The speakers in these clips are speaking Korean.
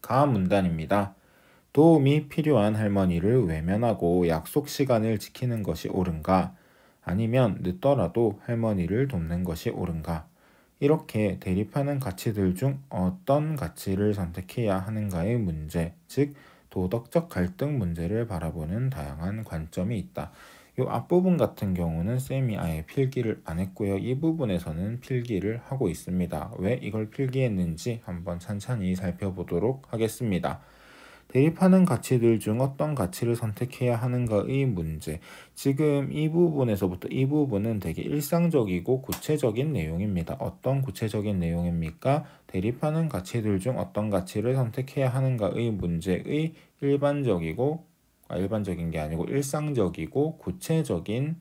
가 문단입니다. 도움이 필요한 할머니를 외면하고 약속 시간을 지키는 것이 옳은가? 아니면 늦더라도 할머니를 돕는 것이 옳은가? 이렇게 대립하는 가치들 중 어떤 가치를 선택해야 하는가의 문제, 즉 도덕적 갈등 문제를 바라보는 다양한 관점이 있다. 이 앞부분 같은 경우는 쌤이 아예 필기를 안 했고요. 이 부분에서는 필기를 하고 있습니다. 왜 이걸 필기했는지 한번 찬찬히 살펴보도록 하겠습니다. 대립하는 가치들 중 어떤 가치를 선택해야 하는가의 문제. 지금 이 부분에서부터 이 부분은 되게 일상적이고 구체적인 내용입니다. 어떤 구체적인 내용입니까? 대립하는 가치들 중 어떤 가치를 선택해야 하는가의 문제의 일반적인 게 아니고 일상적이고 구체적인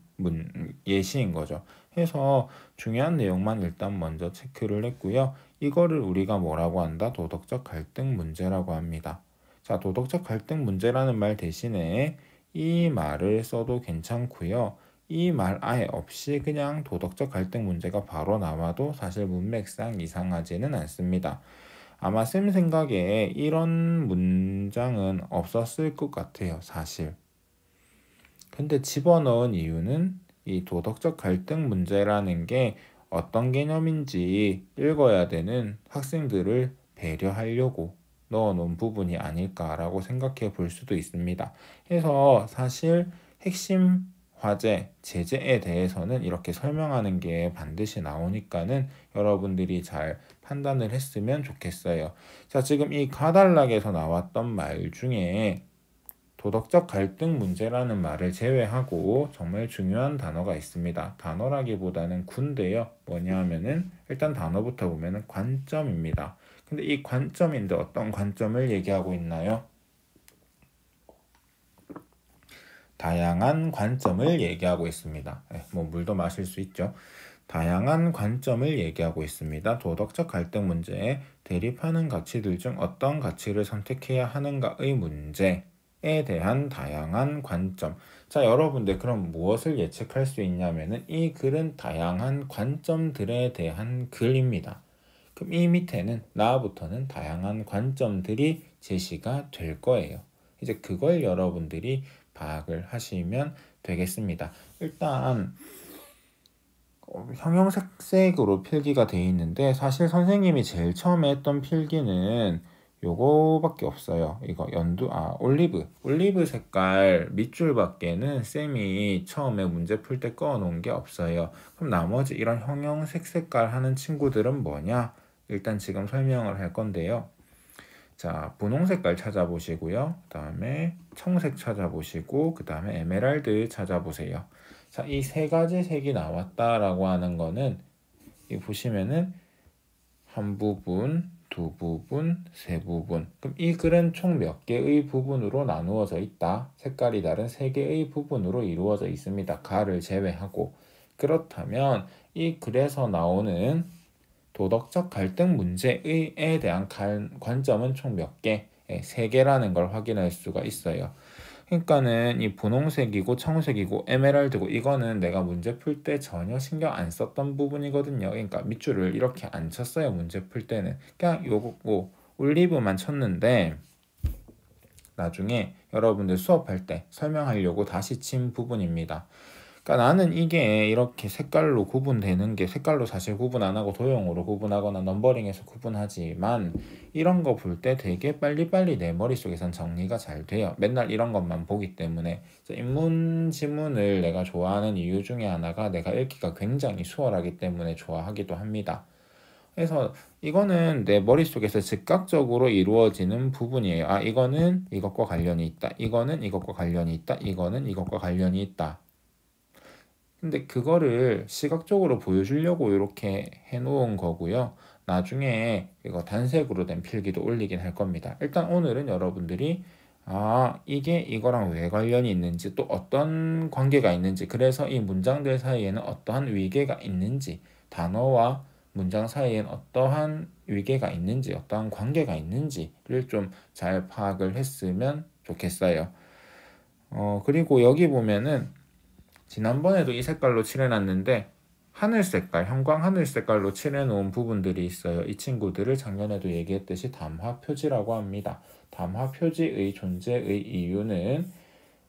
예시인 거죠. 해서 중요한 내용만 일단 먼저 체크를 했고요. 이거를 우리가 뭐라고 한다? 도덕적 갈등 문제라고 합니다. 자, 도덕적 갈등 문제라는 말 대신에 이 말을 써도 괜찮고요. 이 말 아예 없이 그냥 도덕적 갈등 문제가 바로 나와도 사실 문맥상 이상하지는 않습니다. 아마 쌤 생각에 이런 문장은 없었을 것 같아요, 사실. 근데 집어넣은 이유는 이 도덕적 갈등 문제라는 게 어떤 개념인지 읽어야 되는 학생들을 배려하려고 넣어놓은 부분이 아닐까라고 생각해 볼 수도 있습니다. 그래서 사실 핵심 화제, 제재에 대해서는 이렇게 설명하는 게 반드시 나오니까는 여러분들이 잘 판단을 했으면 좋겠어요. 자, 지금 이 가단락에서 나왔던 말 중에 도덕적 갈등 문제라는 말을 제외하고 정말 중요한 단어가 있습니다. 단어라기보다는 군데요. 뭐냐 하면은 일단 단어부터 보면은 관점입니다. 근데 이 관점인데 어떤 관점을 얘기하고 있나요? 다양한 관점을 얘기하고 있습니다. 뭐 물도 마실 수 있죠. 다양한 관점을 얘기하고 있습니다. 도덕적 갈등 문제에 대립하는 가치들 중 어떤 가치를 선택해야 하는가의 문제에 대한 다양한 관점. 자, 여러분들 그럼 무엇을 예측할 수 있냐면은 이 글은 다양한 관점들에 대한 글입니다. 그럼 이 밑에는 나부터는 다양한 관점들이 제시가 될 거예요. 이제 그걸 여러분들이 파악을 하시면 되겠습니다. 일단 형형색색으로 필기가 돼 있는데 사실 선생님이 제일 처음에 했던 필기는 요거밖에 없어요. 이거 올리브 색깔 밑줄밖에는 쌤이 처음에 문제 풀 때 꺼 놓은 게 없어요. 그럼 나머지 이런 형형색 색깔 하는 친구들은 뭐냐? 일단 지금 설명을 할 건데요. 자, 분홍 색깔 찾아보시고요. 그 다음에 청색 찾아보시고 그 다음에 에메랄드 찾아보세요. 자, 이 세 가지 색이 나왔다라고 하는 거는 이 보시면은 한 부분, 두 부분, 세 부분. 그럼 이 글은 총 몇 개의 부분으로 나누어져 있다. 색깔이 다른 세 개의 부분으로 이루어져 있습니다. 가를 제외하고. 그렇다면 이 글에서 나오는 도덕적 갈등 문제에 대한 관점은 총 몇 개? 세 개라는 걸 확인할 수가 있어요. 그러니까는 이 분홍색이고 청색이고 에메랄드고 이거는 내가 문제 풀 때 전혀 신경 안 썼던 부분이거든요. 그러니까 밑줄을 이렇게 안 쳤어요. 문제 풀 때는 그냥 요거 올리브만 쳤는데 나중에 여러분들 수업할 때 설명하려고 다시 친 부분입니다. 그러니까 나는 이게 이렇게 색깔로 구분되는 게 색깔로 사실 구분 안 하고 도형으로 구분하거나 넘버링해서 구분하지만 이런 거 볼 때 되게 빨리빨리 내 머릿속에선 정리가 잘 돼요. 맨날 이런 것만 보기 때문에. 인문 지문을 내가 좋아하는 이유 중에 하나가 내가 읽기가 굉장히 수월하기 때문에 좋아하기도 합니다. 그래서 이거는 내 머릿속에서 즉각적으로 이루어지는 부분이에요. 아, 이거는 이것과 관련이 있다. 이거는 이것과 관련이 있다. 이거는 이것과 관련이 있다. 근데 그거를 시각적으로 보여주려고 이렇게 해놓은 거고요. 나중에 이거 단색으로 된 필기도 올리긴 할 겁니다. 일단 오늘은 여러분들이 이게 이거랑 왜 관련이 있는지 또 어떤 관계가 있는지 그래서 이 문장들 사이에는 어떠한 위계가 있는지 단어와 문장 사이에는 어떠한 위계가 있는지 어떠한 관계가 있는지를 좀 잘 파악을 했으면 좋겠어요. 그리고 여기 보면은 지난번에도 이 색깔로 칠해놨는데 하늘 색깔, 형광 하늘 색깔로 칠해놓은 부분들이 있어요. 이 친구들을 작년에도 얘기했듯이 담화 표지라고 합니다. 담화 표지의 존재의 이유는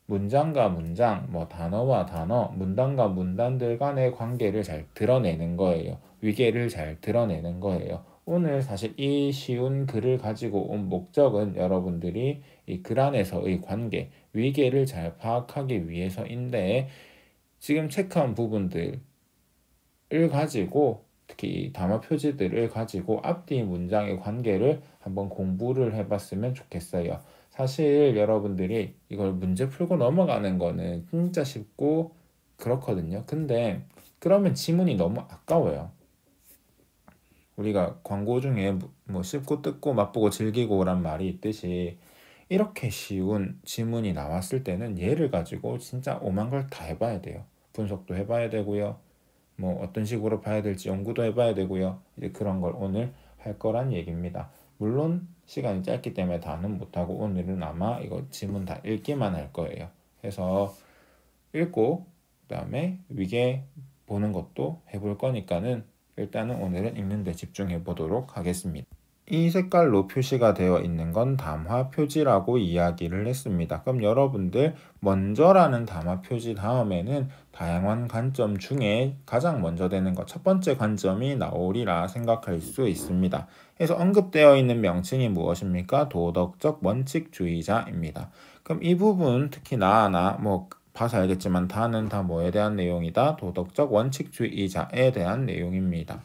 문장과 문장, 뭐 단어와 단어, 문단과 문단들 간의 관계를 잘 드러내는 거예요. 위계를 잘 드러내는 거예요. 오늘 사실 이 쉬운 글을 가지고 온 목적은 여러분들이 이 글 안에서의 관계, 위계를 잘 파악하기 위해서인데 지금 체크한 부분들을 가지고 특히 담화 표지들을 가지고 앞뒤 문장의 관계를 한번 공부를 해봤으면 좋겠어요. 사실 여러분들이 이걸 문제 풀고 넘어가는 거는 진짜 쉽고 그렇거든요. 근데 그러면 지문이 너무 아까워요. 우리가 광고 중에 뭐 씹고 뜯고 맛보고 즐기고란 말이 있듯이 이렇게 쉬운 지문이 나왔을 때는 얘를 가지고 진짜 오만 걸 다 해봐야 돼요. 분석도 해봐야 되고요. 뭐 어떤 식으로 봐야 될지 연구도 해봐야 되고요. 이제 그런 걸 오늘 할 거란 얘기입니다. 물론 시간이 짧기 때문에 다는 못하고 오늘은 아마 이거 지문 다 읽기만 할 거예요. 해서 읽고 그다음에 위계 보는 것도 해볼 거니까는 일단은 오늘은 읽는 데 집중해 보도록 하겠습니다. 이 색깔로 표시가 되어 있는 건 담화 표지라고 이야기를 했습니다. 그럼 여러분들 먼저라는 담화 표지 다음에는 다양한 관점 중에 가장 먼저 되는 것 첫 번째 관점이 나오리라 생각할 수 있습니다. 그래서 언급되어 있는 명칭이 무엇입니까? 도덕적 원칙주의자입니다. 그럼 이 부분 특히 나나 뭐 봐서 알겠지만 다는 다 뭐에 대한 내용이다? 도덕적 원칙주의자에 대한 내용입니다.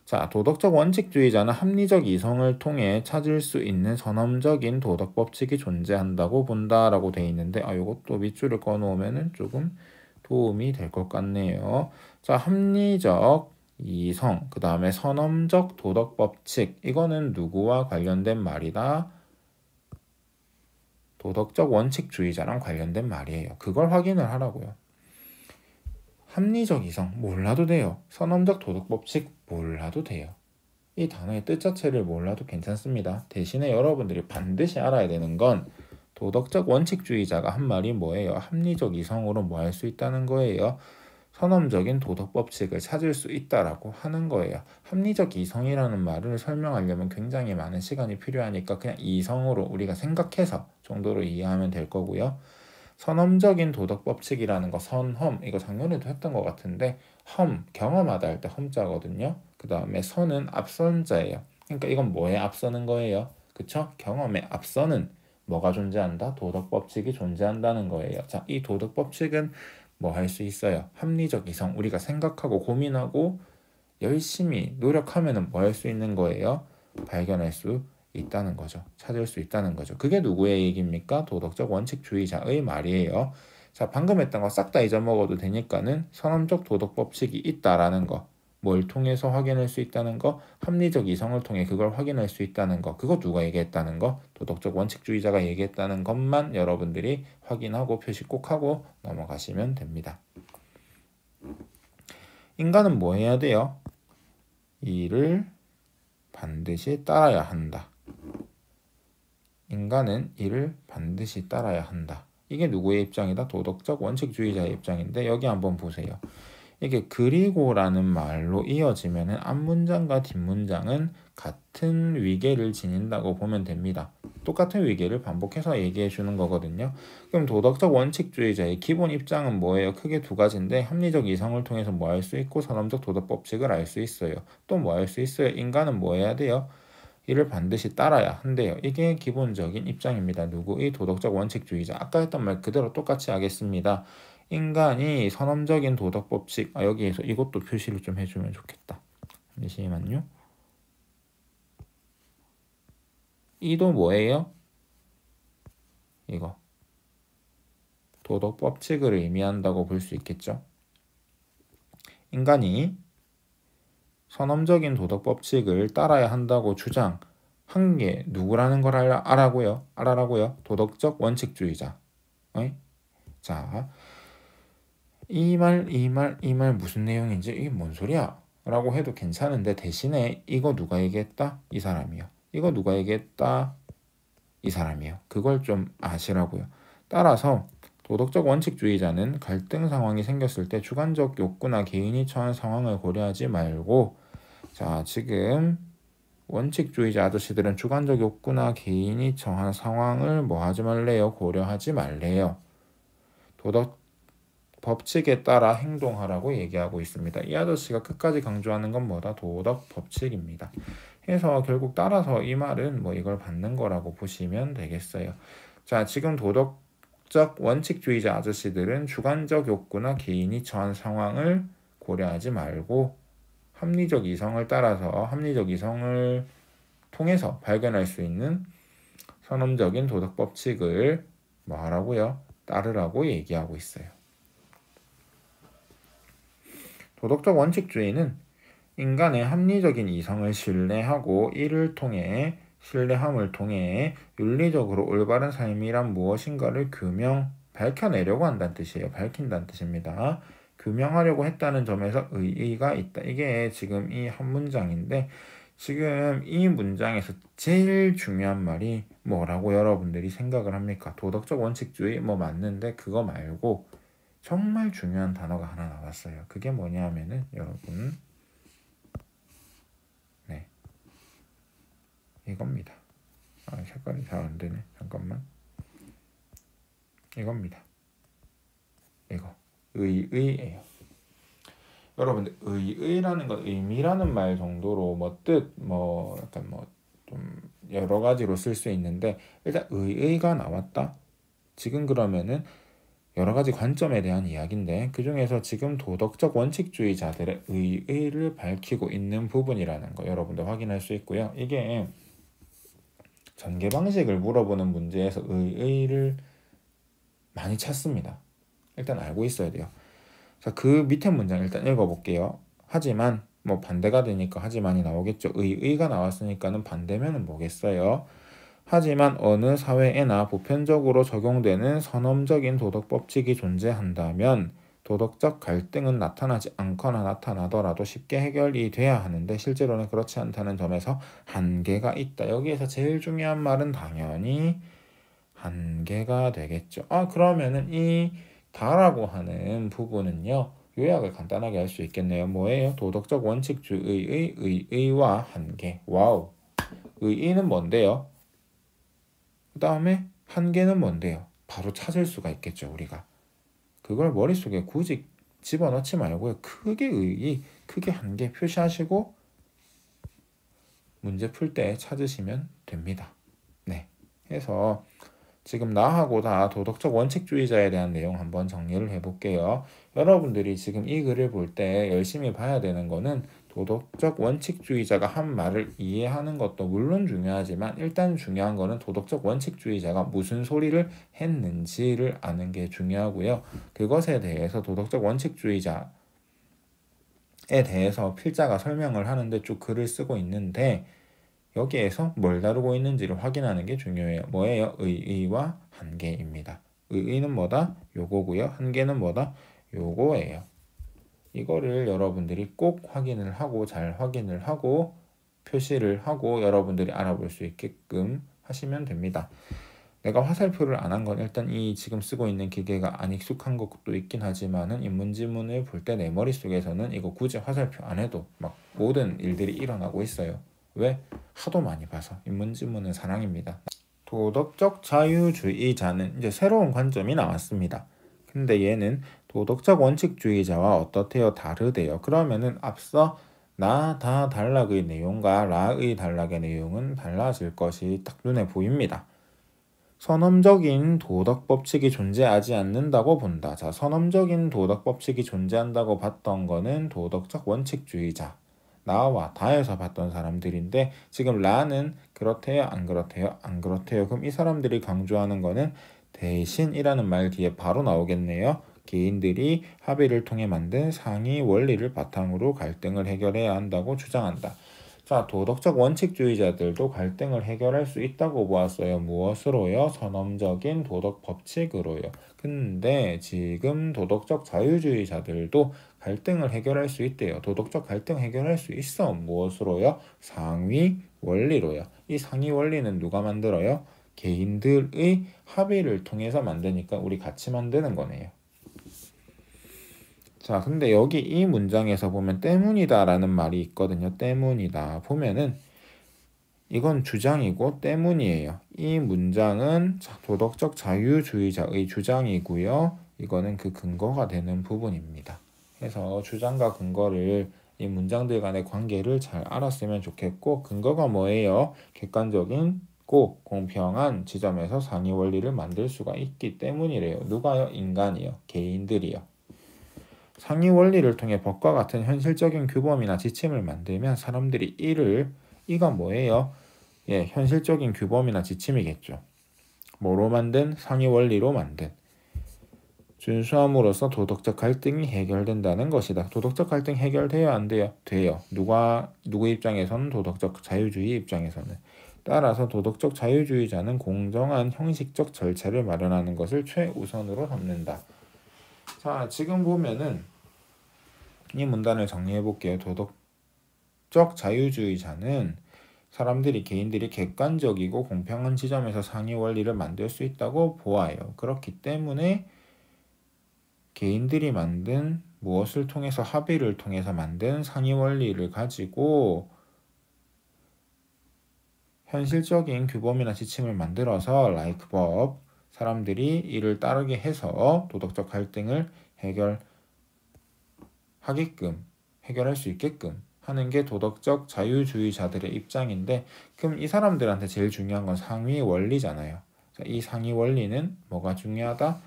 자, 도덕적 원칙주의자는 합리적 이성을 통해 찾을 수 있는 선험적인 도덕 법칙이 존재한다고 본다라고 돼 있는데 요것도 밑줄을 꺼놓으면은 조금 도움이 될 것 같네요. 자, 합리적 이성, 그 다음에 선험적 도덕 법칙, 이거는 누구와 관련된 말이다? 도덕적 원칙주의자랑 관련된 말이에요. 그걸 확인을 하라고요. 합리적 이성 몰라도 돼요. 선험적 도덕 법칙 몰라도 돼요. 이 단어의 뜻 자체를 몰라도 괜찮습니다. 대신에 여러분들이 반드시 알아야 되는 건 도덕적 원칙주의자가 한 말이 뭐예요? 합리적 이성으로 뭐 할 수 있다는 거예요. 선험적인 도덕 법칙을 찾을 수 있다라고 하는 거예요. 합리적 이성이라는 말을 설명하려면 굉장히 많은 시간이 필요하니까 그냥 이성으로 우리가 생각해서 정도로 이해하면 될 거고요. 선험적인 도덕 법칙이라는 거 선험 이거 작년에도 했던 것 같은데 험 경험하다 할 때 험자거든요. 그 다음에 선은 앞선자예요. 그러니까 이건 뭐에 앞서는 거예요? 그쵸? 경험에 앞서는 뭐가 존재한다? 도덕 법칙이 존재한다는 거예요. 자, 이 도덕 법칙은 뭐 할 수 있어요? 합리적 이성 우리가 생각하고 고민하고 열심히 노력하면은 뭐 할 수 있는 거예요? 발견할 수 있다는 거죠. 찾을 수 있다는 거죠. 그게 누구의 얘기입니까? 도덕적 원칙주의자의 말이에요. 자, 방금 했던 거 싹 다 잊어먹어도 되니까는 선험적 도덕 법칙이 있다라는 거, 뭘 통해서 확인할 수 있다는 거, 합리적 이성을 통해 그걸 확인할 수 있다는 거, 그거 누가 얘기했다는 거, 도덕적 원칙주의자가 얘기했다는 것만 여러분들이 확인하고 표시 꼭 하고 넘어가시면 됩니다. 인간은 뭐 해야 돼요? 이를 반드시 따라야 한다. 인간은 이를 반드시 따라야 한다. 이게 누구의 입장이다? 도덕적 원칙주의자의 입장인데 여기 한번 보세요. 이게 그리고라는 말로 이어지면 앞문장과 뒷문장은 같은 위계를 지닌다고 보면 됩니다. 똑같은 위계를 반복해서 얘기해 주는 거거든요. 그럼 도덕적 원칙주의자의 기본 입장은 뭐예요? 크게 두 가지인데 합리적 이성을 통해서 뭐 할 수 있고 선험적 도덕 법칙을 알 수 있어요. 또 뭐 할 수 있어요? 인간은 뭐 해야 돼요? 이를 반드시 따라야 한대요. 이게 기본적인 입장입니다. 누구의 도덕적 원칙주의자. 아까 했던 말 그대로 똑같이 하겠습니다. 인간이 선험적인 도덕 법칙 여기에서 이것도 표시를 좀 해주면 좋겠다. 잠시만요. 이도 뭐예요? 이거 도덕 법칙을 의미한다고 볼 수 있겠죠. 인간이 선험적인 도덕 법칙을 따라야 한다고 주장한 게 누구라는 걸 알아라고요. 도덕적 원칙주의자. 자, 이 말 무슨 내용인지 이게 뭔 소리야? 라고 해도 괜찮은데 대신에 이거 누가 얘기했다? 이 사람이요. 이거 누가 얘기했다? 이 사람이요. 그걸 좀 아시라고요. 따라서 도덕적 원칙주의자는 갈등 상황이 생겼을 때 주관적 욕구나 개인이 처한 상황을 고려하지 말고, 자, 지금 원칙주의자 아저씨들은 주관적 욕구나 개인이 처한 상황을 뭐 하지 말래요? 고려하지 말래요. 도덕 법칙에 따라 행동하라고 얘기하고 있습니다. 이 아저씨가 끝까지 강조하는 건 뭐다? 도덕 법칙입니다. 해서 결국 따라서 이 말은 뭐 이걸 받는 거라고 보시면 되겠어요. 자, 지금 도덕적 원칙주의자 아저씨들은 주관적 욕구나 개인이 처한 상황을 고려하지 말고 합리적 이성을 따라서 합리적 이성을 통해서 발견할 수 있는 선험적인 도덕 법칙을 뭐 하라고요? 따르라고 얘기하고 있어요. 도덕적 원칙주의는 인간의 합리적인 이성을 신뢰하고 이를 통해 신뢰함을 통해 윤리적으로 올바른 삶이란 무엇인가를 밝혀내려고 한다는 뜻이에요. 밝힌다는 뜻입니다. 규명하려고 했다는 점에서 의의가 있다. 이게 지금 이 한 문장인데 지금 이 문장에서 제일 중요한 말이 뭐라고 여러분들이 생각을 합니까? 도덕적 원칙주의 뭐 맞는데 그거 말고 정말 중요한 단어가 하나 나왔어요. 그게 뭐냐면은 여러분 이겁니다. 색깔이 잘 안 되네. 잠깐만. 이겁니다. 이거 의의예요. 여러분들 의의라는 건 의미라는 말 정도로 뭐 뜻 뭐 약간 뭐 좀 여러 가지로 쓸 수 있는데 일단 의의가 나왔다. 지금 그러면은 여러 가지 관점에 대한 이야기인데 그 중에서 지금 도덕적 원칙주의자들의 의의를 밝히고 있는 부분이라는 거 여러분들 확인할 수 있고요. 이게 전개 방식을 물어보는 문제에서 의의를 많이 찾습니다. 일단 알고 있어야 돼요. 자, 그 밑에 문장 일단 읽어볼게요. 하지만 뭐 반대가 되니까 하지만이 나오겠죠. 의의가 나왔으니까는 반대면은 뭐겠어요? 하지만 어느 사회에나 보편적으로 적용되는 선험적인 도덕 법칙이 존재한다면 도덕적 갈등은 나타나지 않거나 나타나더라도 쉽게 해결이 돼야 하는데 실제로는 그렇지 않다는 점에서 한계가 있다. 여기에서 제일 중요한 말은 당연히 한계가 되겠죠. 그러면은 이 다라고 하는 부분은요. 요약을 간단하게 할 수 있겠네요. 뭐예요? 도덕적 원칙주의의 의의와 한계. 와우. 의의는 뭔데요? 그 다음에 한계는 뭔데요? 바로 찾을 수가 있겠죠. 우리가. 그걸 머릿속에 굳이 집어넣지 말고요. 크게 의의, 크게 한계 표시하시고 문제 풀 때 찾으시면 됩니다. 네. 해서 지금 나하고 다 도덕적 원칙주의자에 대한 내용 한번 정리를 해볼게요. 여러분들이 지금 이 글을 볼 때 열심히 봐야 되는 거는 도덕적 원칙주의자가 한 말을 이해하는 것도 물론 중요하지만 일단 중요한 거는 도덕적 원칙주의자가 무슨 소리를 했는지를 아는 게 중요하고요. 그것에 대해서 도덕적 원칙주의자에 대해서 필자가 설명을 하는데 쭉 글을 쓰고 있는데 여기에서 뭘 다루고 있는지를 확인하는 게 중요해요. 뭐예요? 의의와 한계입니다. 의의는 뭐다? 요거고요. 한계는 뭐다? 요거예요. 이거를 여러분들이 꼭 확인을 하고 잘 확인을 하고 표시를 하고 여러분들이 알아볼 수 있게끔 하시면 됩니다. 내가 화살표를 안 한 건 일단 이 지금 쓰고 있는 기계가 안 익숙한 것도 있긴 하지만은 인문지문을 볼 때 내 머릿속에서는 이거 굳이 화살표 안 해도 막 모든 일들이 일어나고 있어요. 왜? 하도 많이 봐서. 인문지문은 사랑입니다. 도덕적 자유주의자는 이제 새로운 관점이 나왔습니다. 근데 얘는 도덕적 원칙주의자와 어떻대요? 다르대요. 그러면은 앞서 나 다 단락의 내용과 라의 단락의 내용은 달라질 것이 딱 눈에 보입니다. 선험적인 도덕 법칙이 존재하지 않는다고 본다. 자, 선험적인 도덕 법칙이 존재한다고 봤던 거는 도덕적 원칙주의자. 나와 다에서 봤던 사람들인데 지금 라는 그렇대요? 안 그렇대요? 안 그렇대요. 그럼 이 사람들이 강조하는 거는 대신이라는 말 뒤에 바로 나오겠네요. 개인들이 합의를 통해 만든 상위 원리를 바탕으로 갈등을 해결해야 한다고 주장한다. 자, 도덕적 원칙주의자들도 갈등을 해결할 수 있다고 보았어요. 무엇으로요? 선험적인 도덕 법칙으로요. 근데 지금 도덕적 자유주의자들도 갈등을 해결할 수 있대요. 도덕적 갈등 해결할 수 있어. 무엇으로요? 상위 원리로요. 이 상위 원리는 누가 만들어요? 개인들의 합의를 통해서 만드니까 우리 같이 만드는 거네요. 자, 근데 여기 이 문장에서 보면 때문이다 라는 말이 있거든요. 때문이다. 보면은 이건 주장이고 때문이에요. 이 문장은 도덕적 자유주의자의 주장이고요. 이거는 그 근거가 되는 부분입니다. 그래서 주장과 근거를 이 문장들 간의 관계를 잘 알았으면 좋겠고, 근거가 뭐예요? 객관적이고 공평한 지점에서 상위 원리를 만들 수가 있기 때문이래요. 누가요? 인간이요. 개인들이요. 상위 원리를 통해 법과 같은 현실적인 규범이나 지침을 만들면 사람들이 이가 뭐예요? 예, 현실적인 규범이나 지침이겠죠. 뭐로 만든? 상위 원리로 만든. 준수함으로써 도덕적 갈등이 해결된다는 것이다. 도덕적 갈등 해결돼야 안 돼요? 돼요. 누구 입장에서는? 도덕적 자유주의 입장에서는. 따라서 도덕적 자유주의자는 공정한 형식적 절차를 마련하는 것을 최우선으로 삼는다. 자, 지금 보면은 이 문단을 정리해 볼게요. 도덕적 자유주의자는 개인들이 객관적이고 공평한 지점에서 상위 원리를 만들 수 있다고 보아요. 그렇기 때문에 개인들이 만든 무엇을 통해서 합의를 통해서 만든 상위 원리를 가지고 현실적인 규범이나 지침을 만들어서 법, 사람들이 이를 따르게 해서 도덕적 갈등을 해결할 수 있게끔 하는 게 도덕적 자유주의자들의 입장인데, 그럼 이 사람들한테 제일 중요한 건 상위 원리잖아요. 이 상위 원리는 뭐가 중요하다?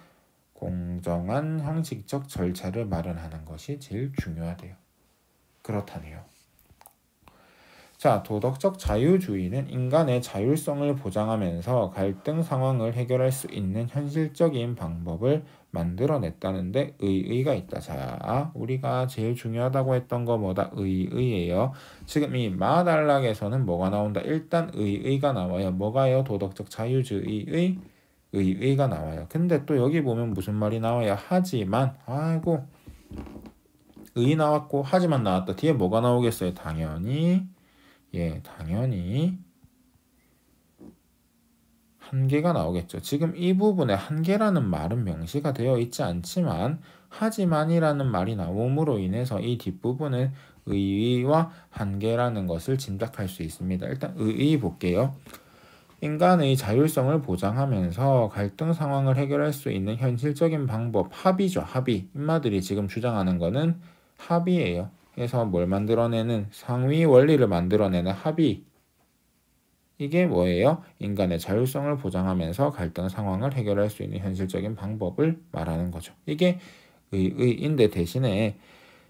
공정한 형식적 절차를 마련하는 것이 제일 중요하대요. 그렇다네요. 자, 도덕적 자유주의는 인간의 자율성을 보장하면서 갈등 상황을 해결할 수 있는 현실적인 방법을 만들어냈다는데 의의가 있다. 자, 우리가 제일 중요하다고 했던 거 뭐다? 의의예요. 지금 이 마단락에서는 뭐가 나온다? 일단 의의가 나와요. 뭐가요? 도덕적 자유주의의 의의가 나와요. 근데 또 여기 보면 무슨 말이 나와요? 하지만, 아이고, 의 나왔고 하지만 나왔다. 뒤에 뭐가 나오겠어요? 당연히 한계가 나오겠죠. 지금 이 부분에 한계라는 말은 명시가 되어 있지 않지만 하지만이라는 말이 나옴으로 인해서 이 뒷부분은 의의와 한계라는 것을 짐작할 수 있습니다. 일단 의의 볼게요. 인간의 자율성을 보장하면서 갈등 상황을 해결할 수 있는 현실적인 방법, 합의죠. 합의. 인마들이 지금 주장하는 거는 합의예요. 그래서 뭘 만들어내는? 상위 원리를 만들어내는 합의. 이게 뭐예요? 인간의 자율성을 보장하면서 갈등 상황을 해결할 수 있는 현실적인 방법을 말하는 거죠. 이게 의의인데 대신에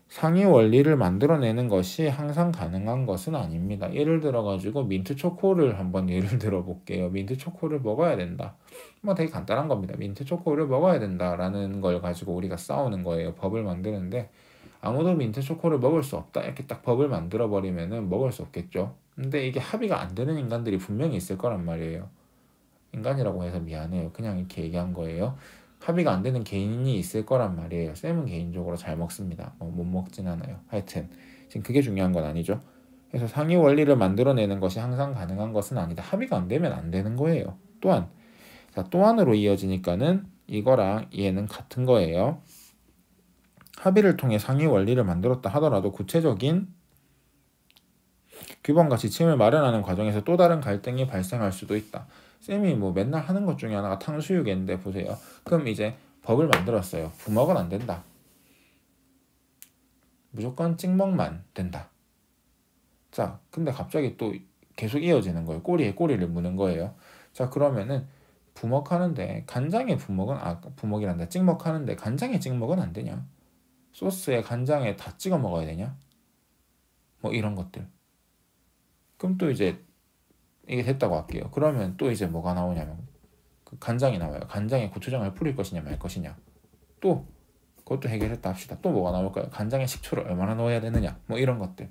상위 원리를 만들어내는 것이 항상 가능한 것은 아닙니다. 예를 들어가지고 민트 초코를 한번 예를 들어 볼게요. 민트 초코를 먹어야 된다. 뭐 되게 간단한 겁니다. 민트 초코를 먹어야 된다라는 걸 가지고 우리가 싸우는 거예요. 법을 만드는데 아무도 민트 초코를 먹을 수 없다. 이렇게 딱 법을 만들어 버리면은 먹을 수 없겠죠. 근데 이게 합의가 안 되는 인간들이 분명히 있을 거란 말이에요. 인간이라고 해서 미안해요. 그냥 이렇게 얘기한 거예요. 합의가 안 되는 개인이 있을 거란 말이에요. 쌤은 개인적으로 잘 먹습니다. 못 먹진 않아요. 하여튼 지금 그게 중요한 건 아니죠. 그래서 상위 원리를 만들어내는 것이 항상 가능한 것은 아니다. 합의가 안 되면 안 되는 거예요. 또한으로 이어지니까는 이거랑 얘는 같은 거예요. 합의를 통해 상위 원리를 만들었다 하더라도 구체적인 규범과 지침을 마련하는 과정에서 또 다른 갈등이 발생할 수도 있다. 쌤이 뭐 맨날 하는 것 중에 하나가 탕수육인데 보세요. 그럼 이제 법을 만들었어요. 부먹은 안 된다. 무조건 찍먹만 된다. 자, 근데 갑자기 또 계속 이어지는 거예요. 꼬리에 꼬리를 무는 거예요. 자, 그러면은 부먹하는데 간장에 부먹이란다. 찍먹하는데 간장에 찍먹은 안 되냐? 소스에 간장에 다 찍어 먹어야 되냐? 뭐 이런 것들. 그럼 또 이제 이게 됐다고 할게요. 그러면 또 이제 뭐가 나오냐면 그 간장이 나와요. 간장에 고추장을 뿌릴 것이냐 말 것이냐. 또 그것도 해결했다 합시다. 또 뭐가 나올까요? 간장에 식초를 얼마나 넣어야 되느냐. 뭐 이런 것들.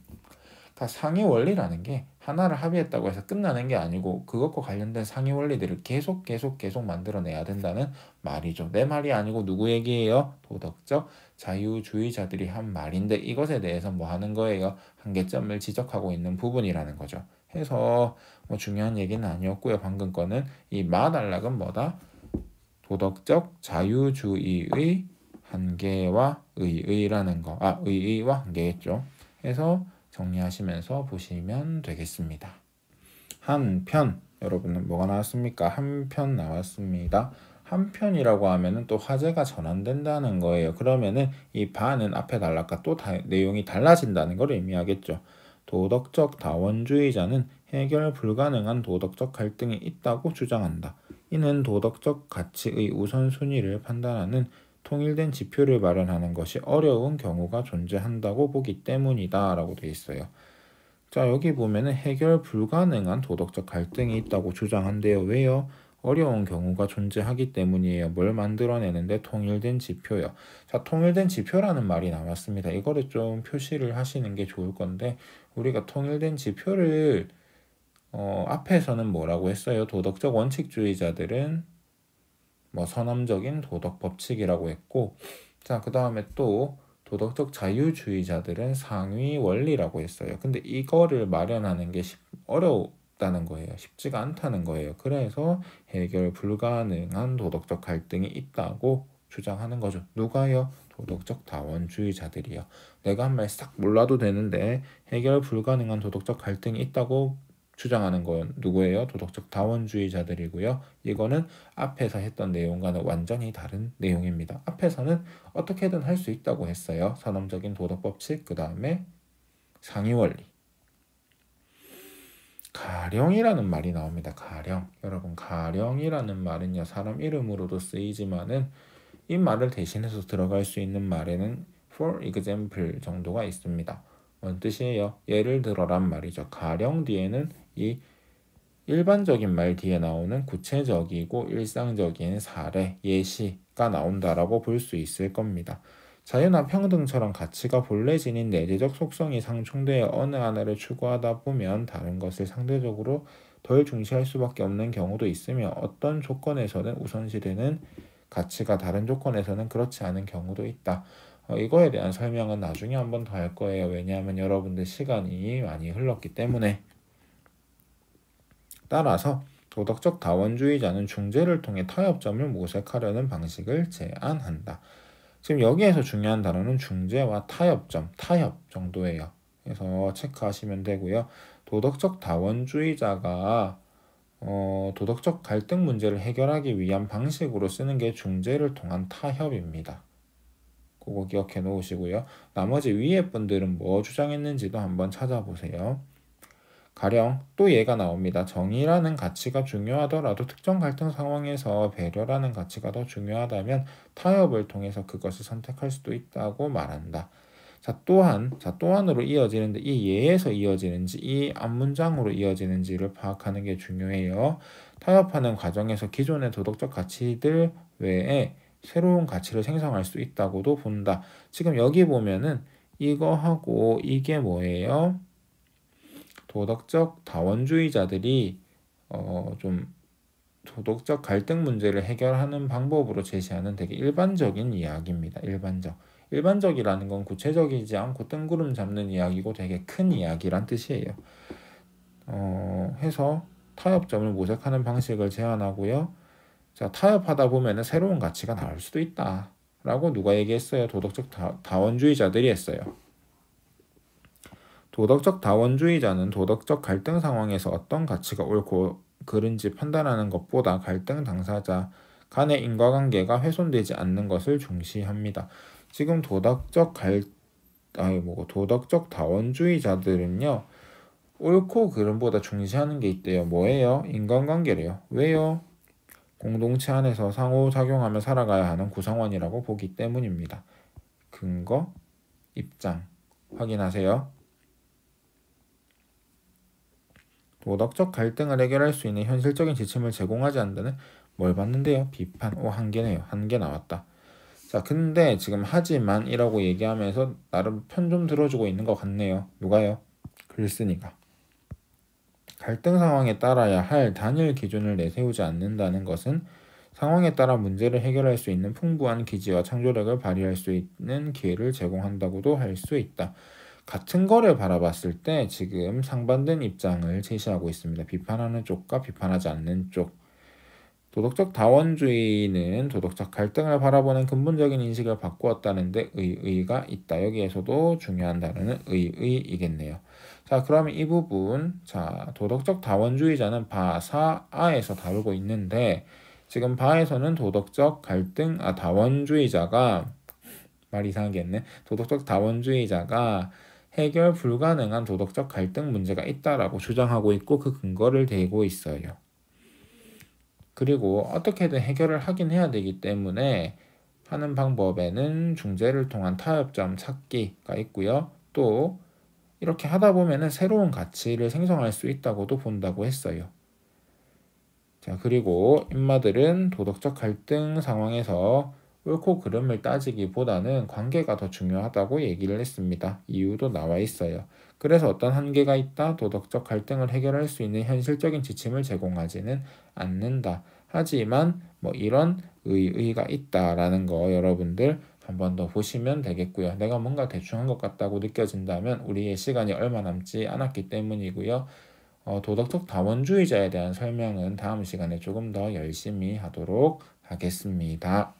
다 상위 원리라는 게 하나를 합의했다고 해서 끝나는 게 아니고 그것과 관련된 상위 원리들을 계속 만들어내야 된다는 말이죠. 내 말이 아니고 누구 얘기예요? 도덕적 자유주의자들이 한 말인데 이것에 대해서 뭐 하는 거예요? 한계점을 지적하고 있는 부분이라는 거죠. 해서 뭐 중요한 얘기는 아니었고요. 방금 거는 이 마단락은 뭐다? 도덕적 자유주의의 한계와 의의라는 거. 의의와 한계겠죠. 해서 정리하시면서 보시면 되겠습니다. 한편 여러분은 뭐가 나왔습니까? 한편 나왔습니다. 한편이라고 하면은 또 화제가 전환된다는 거예요. 그러면은 이 반은 앞에 단락과 또 내용이 달라진다는 걸 의미하겠죠. 도덕적 다원주의자는 해결 불가능한 도덕적 갈등이 있다고 주장한다. 이는 도덕적 가치의 우선순위를 판단하는 통일된 지표를 마련하는 것이 어려운 경우가 존재한다고 보기 때문이다 라고 되어 있어요. 자, 여기 보면은 해결 불가능한 도덕적 갈등이 있다고 주장한대요. 왜요? 어려운 경우가 존재하기 때문이에요. 뭘 만들어내는데 통일된 지표요. 자, 통일된 지표라는 말이 나왔습니다. 이거를 좀 표시를 하시는 게 좋을 건데 우리가 통일된 지표를 앞에서는 뭐라고 했어요? 도덕적 원칙주의자들은 뭐 선험적인 도덕 법칙이라고 했고, 자, 그 다음에 또 도덕적 자유주의자들은 상위 원리라고 했어요. 근데 이거를 마련하는 게 어렵다는 거예요. 쉽지가 않다는 거예요. 그래서 해결 불가능한 도덕적 갈등이 있다고 주장하는 거죠. 누가요? 도덕적 다원주의자들이요. 내가 한 말 싹 몰라도 되는데 해결 불가능한 도덕적 갈등이 있다고 주장하는 건 누구예요? 도덕적 다원주의자들이고요. 이거는 앞에서 했던 내용과는 완전히 다른 내용입니다. 앞에서는 어떻게든 할 수 있다고 했어요. 선험적인 도덕법칙, 그 다음에 상위원리. 가령이라는 말이 나옵니다. 가령. 여러분, 가령이라는 말은요, 사람 이름으로도 쓰이지만은 이 말을 대신해서 들어갈 수 있는 말에는 for example 정도가 있습니다. 뭔 뜻이에요? 예를 들어란 말이죠. 가령 뒤에는 이 일반적인 말 뒤에 나오는 구체적이고 일상적인 사례, 예시가 나온다라고 볼 수 있을 겁니다. 자유나 평등처럼 가치가 본래 지닌 내재적 속성이 상충되어 어느 하나를 추구하다 보면 다른 것을 상대적으로 덜 중시할 수밖에 없는 경우도 있으며 어떤 조건에서는 우선시되는 가치가 다른 조건에서는 그렇지 않은 경우도 있다. 이거에 대한 설명은 나중에 한 번 더 할 거예요. 왜냐하면 여러분들 시간이 많이 흘렀기 때문에. 따라서 도덕적 다원주의자는 중재를 통해 타협점을 모색하려는 방식을 제안한다. 지금 여기에서 중요한 단어는 중재와 타협점, 타협 정도예요. 그래서 체크하시면 되고요. 도덕적 다원주의자가 도덕적 갈등 문제를 해결하기 위한 방식으로 쓰는 게 중재를 통한 타협입니다. 그거 기억해 놓으시고요. 나머지 위에 분들은 뭐 주장했는지도 한번 찾아보세요. 가령 또 얘가 나옵니다. 정의라는 가치가 중요하더라도 특정 갈등 상황에서 배려라는 가치가 더 중요하다면 타협을 통해서 그것을 선택할 수도 있다고 말한다. 자, 또한으로 이어지는데 이 예에서 이어지는지 이 앞문장으로 이어지는지를 파악하는 게 중요해요. 타협하는 과정에서 기존의 도덕적 가치들 외에 새로운 가치를 생성할 수 있다고도 본다. 지금 여기 보면은 이거하고 이게 뭐예요? 도덕적 다원주의자들이 좀 도덕적 갈등 문제를 해결하는 방법으로 제시하는 되게 일반적인 이야기입니다. 일반적이라는 건 구체적이지 않고 뜬구름 잡는 이야기고 되게 큰 이야기란 뜻이에요. 해서 타협점을 모색하는 방식을 제안하고요. 자, 타협하다 보면은 새로운 가치가 나올 수도 있다. 라고 누가 얘기했어요? 도덕적 다원주의자들이 했어요. 도덕적 다원주의자는 도덕적 갈등 상황에서 어떤 가치가 옳고 그른지 판단하는 것보다 갈등 당사자 간의 인과관계가 훼손되지 않는 것을 중시합니다. 지금 도덕적 다원주의자들은요, 옳고 그름보다 중시하는 게 있대요. 뭐예요? 인간관계래요. 왜요? 공동체 안에서 상호작용하며 살아가야 하는 구성원이라고 보기 때문입니다. 근거, 입장 확인하세요. 도덕적 갈등을 해결할 수 있는 현실적인 지침을 제공하지 않는다는 뭘 봤는데요? 비판. 한계네요. 한계 나왔다. 자, 근데 지금 하지만이라고 얘기하면서 나름 편 좀 들어주고 있는 것 같네요. 누가요? 글쓴이가. 갈등 상황에 따라야 할 단일 기준을 내세우지 않는다는 것은 상황에 따라 문제를 해결할 수 있는 풍부한 기지와 창조력을 발휘할 수 있는 기회를 제공한다고도 할 수 있다. 같은 거를 바라봤을 때 지금 상반된 입장을 제시하고 있습니다. 비판하는 쪽과 비판하지 않는 쪽. 도덕적 다원주의는 도덕적 갈등을 바라보는 근본적인 인식을 바꾸었다는데 의의가 있다. 여기에서도 중요한 단어는 의의이겠네요. 자, 그러면 이 부분, 자, 도덕적 다원주의자는 바사아에서 다루고 있는데 지금 바에서는 도덕적 갈등, 다원주의자가 말 이상하게 했네. 도덕적 다원주의자가 해결 불가능한 도덕적 갈등 문제가 있다라고 주장하고 있고 그 근거를 대고 있어요. 그리고 어떻게든 해결을 하긴 해야 되기 때문에 하는 방법에는 중재를 통한 타협점 찾기가 있고요. 또 이렇게 하다 보면은 새로운 가치를 생성할 수 있다고도 본다고 했어요. 자, 그리고 인마들은 도덕적 갈등 상황에서 옳고 그름을 따지기보다는 관계가 더 중요하다고 얘기를 했습니다. 이유도 나와 있어요. 그래서 어떤 한계가 있다, 도덕적 갈등을 해결할 수 있는 현실적인 지침을 제공하지는 않는다. 하지만 뭐 이런 의의가 있다라는 거 여러분들 한 번 더 보시면 되겠고요. 내가 뭔가 대충 한 것 같다고 느껴진다면 우리의 시간이 얼마 남지 않았기 때문이고요. 도덕적 다원주의자에 대한 설명은 다음 시간에 조금 더 열심히 하도록 하겠습니다.